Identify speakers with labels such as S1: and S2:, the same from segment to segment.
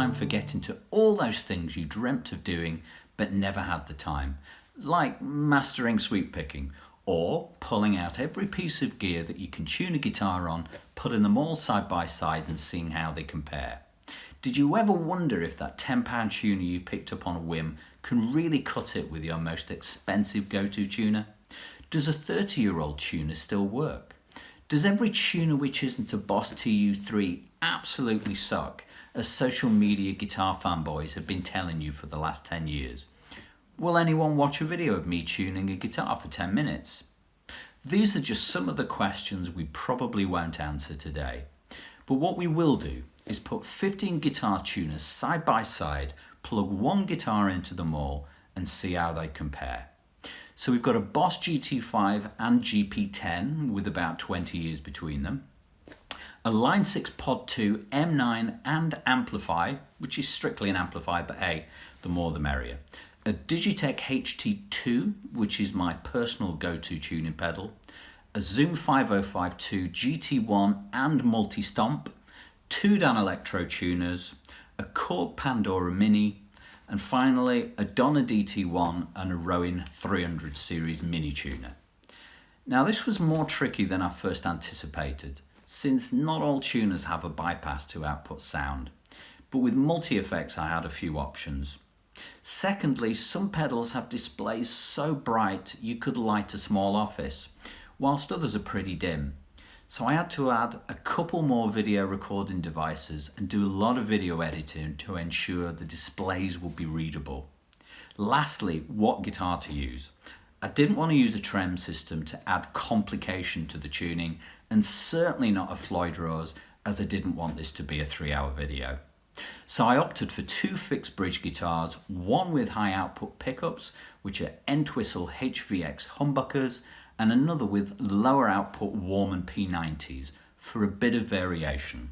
S1: time for getting to all those things you dreamt of doing but never had the time, like mastering sweep picking or pulling out every piece of gear that you can tune a guitar on, putting them all side by side and seeing how they compare? Did you ever wonder if that £10 tuner you picked up on a whim can really cut it with your most expensive go-to tuner? Does a 30-year-old tuner still work? Does every tuner which isn't a Boss TU3 absolutely suck, as social media guitar fanboys have been telling you for the last 10 years? Will anyone watch a video of me tuning a guitar for 10 minutes? These are just some of the questions we probably won't answer today. But what we will do is put 15 guitar tuners side by side, plug one guitar into them all and see how they compare. So we've got a Boss GT5 and GP10 with about 20 years between them, a Line 6 Pod 2 M9 and Amplify, which is strictly an amplifier, but hey, the more the merrier. A Digitech HT2, which is my personal go-to tuning pedal, a Zoom 5052 GT1 and multi-stomp, two Dan Electro tuners, a Korg Pandora Mini, and finally a Donna DT1 and a Rowan 300 series mini tuner. Now this was more tricky than I first anticipated, since not all tuners have a bypass to output sound, but with multi-effects I had a few options. Secondly, some pedals have displays so bright you could light a small office, whilst others are pretty dim. So I had to add a couple more video recording devices and do a lot of video editing to ensure the displays would be readable. Lastly, what guitar to use. I didn't want to use a trem system to add complication to the tuning, and certainly not a Floyd Rose, as I didn't want this to be a 3-hour video. So I opted for two fixed bridge guitars, one with high output pickups, which are Entwistle HVX humbuckers, and another with lower output Warman P90s for a bit of variation.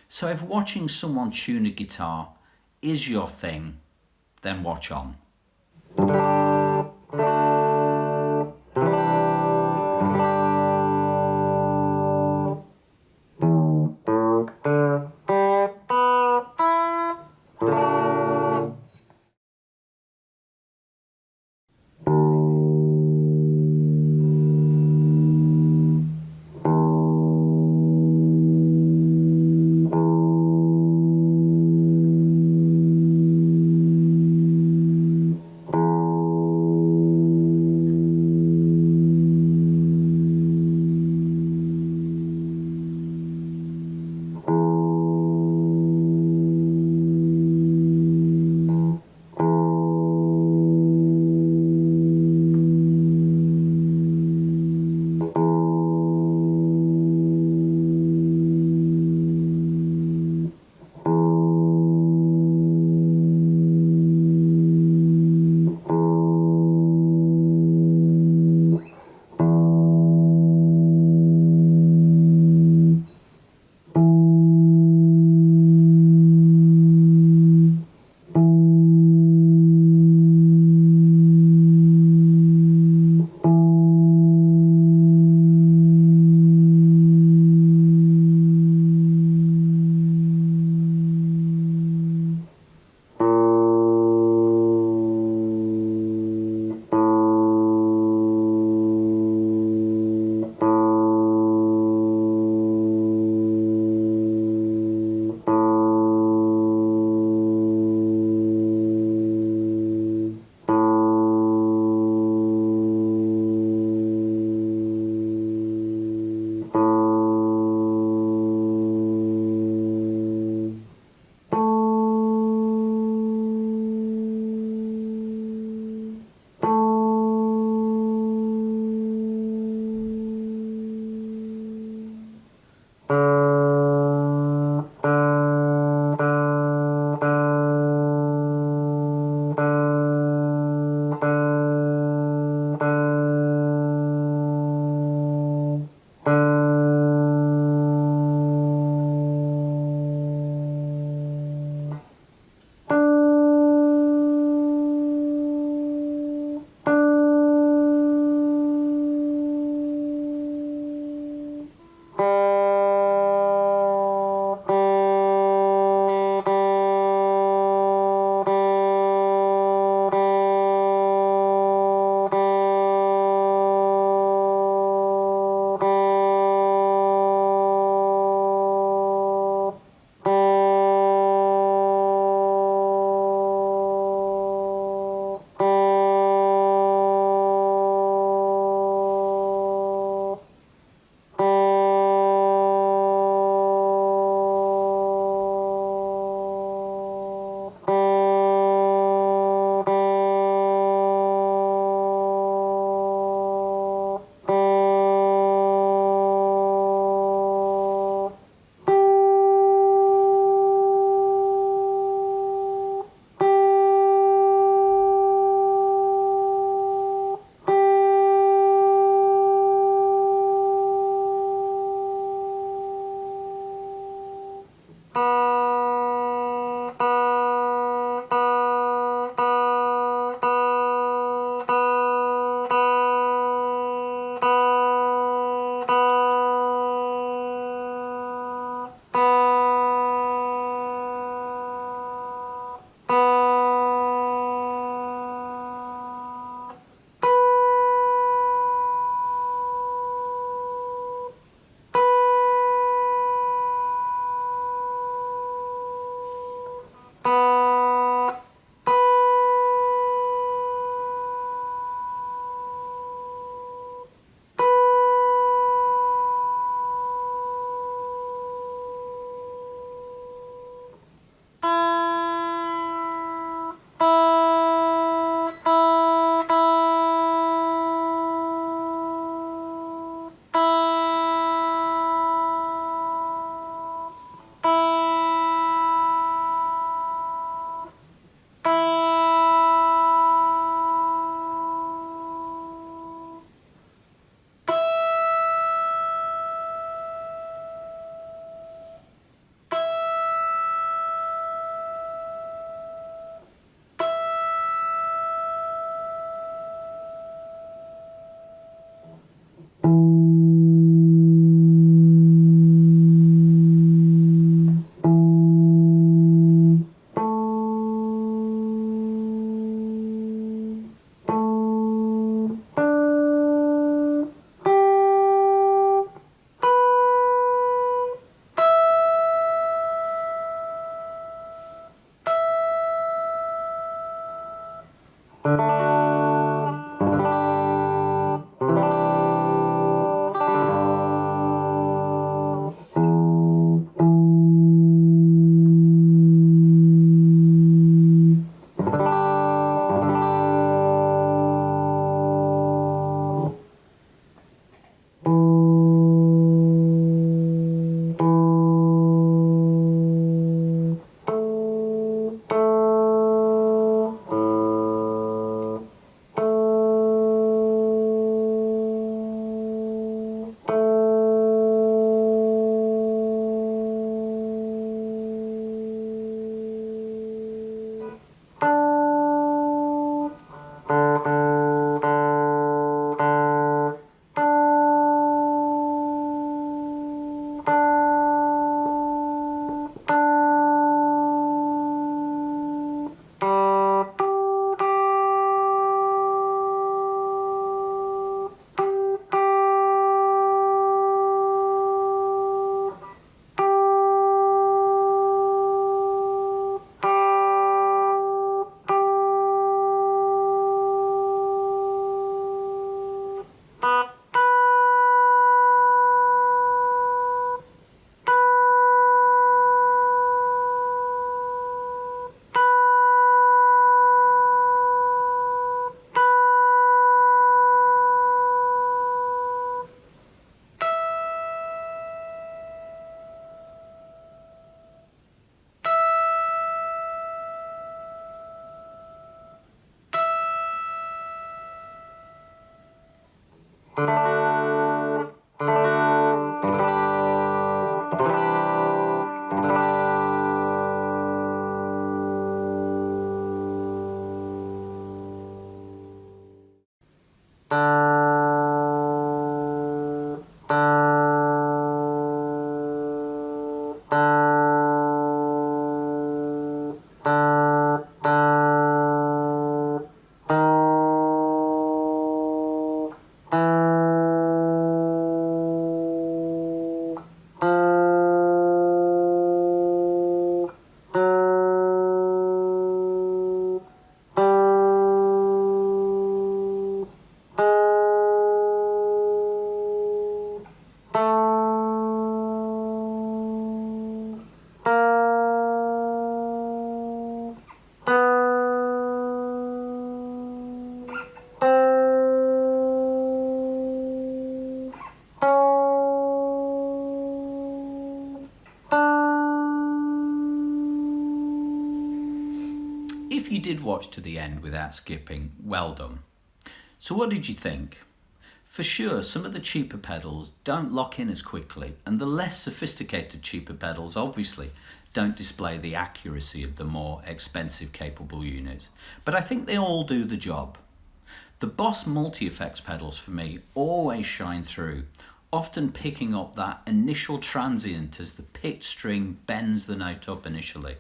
S1: So if watching someone tune a guitar is your thing, then watch on. If you did watch to the end without skipping, well done. So what did you think? For sure, some of the cheaper pedals don't lock in as quickly, and the less sophisticated cheaper pedals obviously don't display the accuracy of the more expensive capable units. But I think they all do the job. The Boss multi-effects pedals for me always shine through, often picking up that initial transient as the picked string bends the note up initially.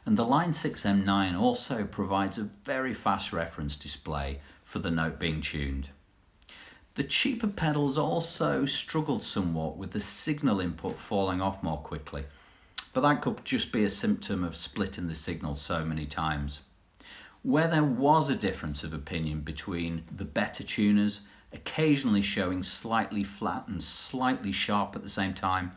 S1: And the Line 6 M9 also provides a very fast reference display for the note being tuned. The cheaper pedals also struggled somewhat with the signal input falling off more quickly, but that could just be a symptom of splitting the signal so many times. Where there was a difference of opinion between the better tuners, occasionally showing slightly flat and slightly sharp at the same time,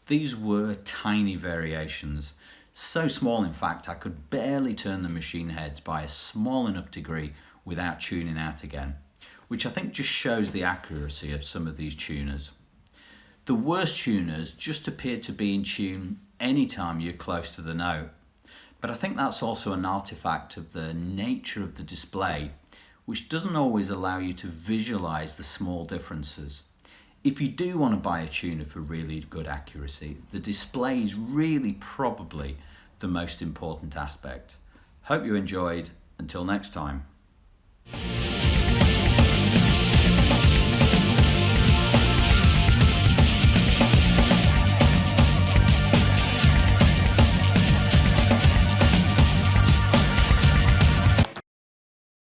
S1: these were tiny variations. So small, in fact, I could barely turn the machine heads by a small enough degree without tuning out again, which I think just shows the accuracy of some of these tuners. The worst tuners just appear to be in tune anytime you're close to the note, but I think that's also an artifact of the nature of the display, which doesn't always allow you to visualize the small differences. If you do want to buy a tuner for really good accuracy, the display is really probably the most important aspect. Hope you enjoyed. Until next time.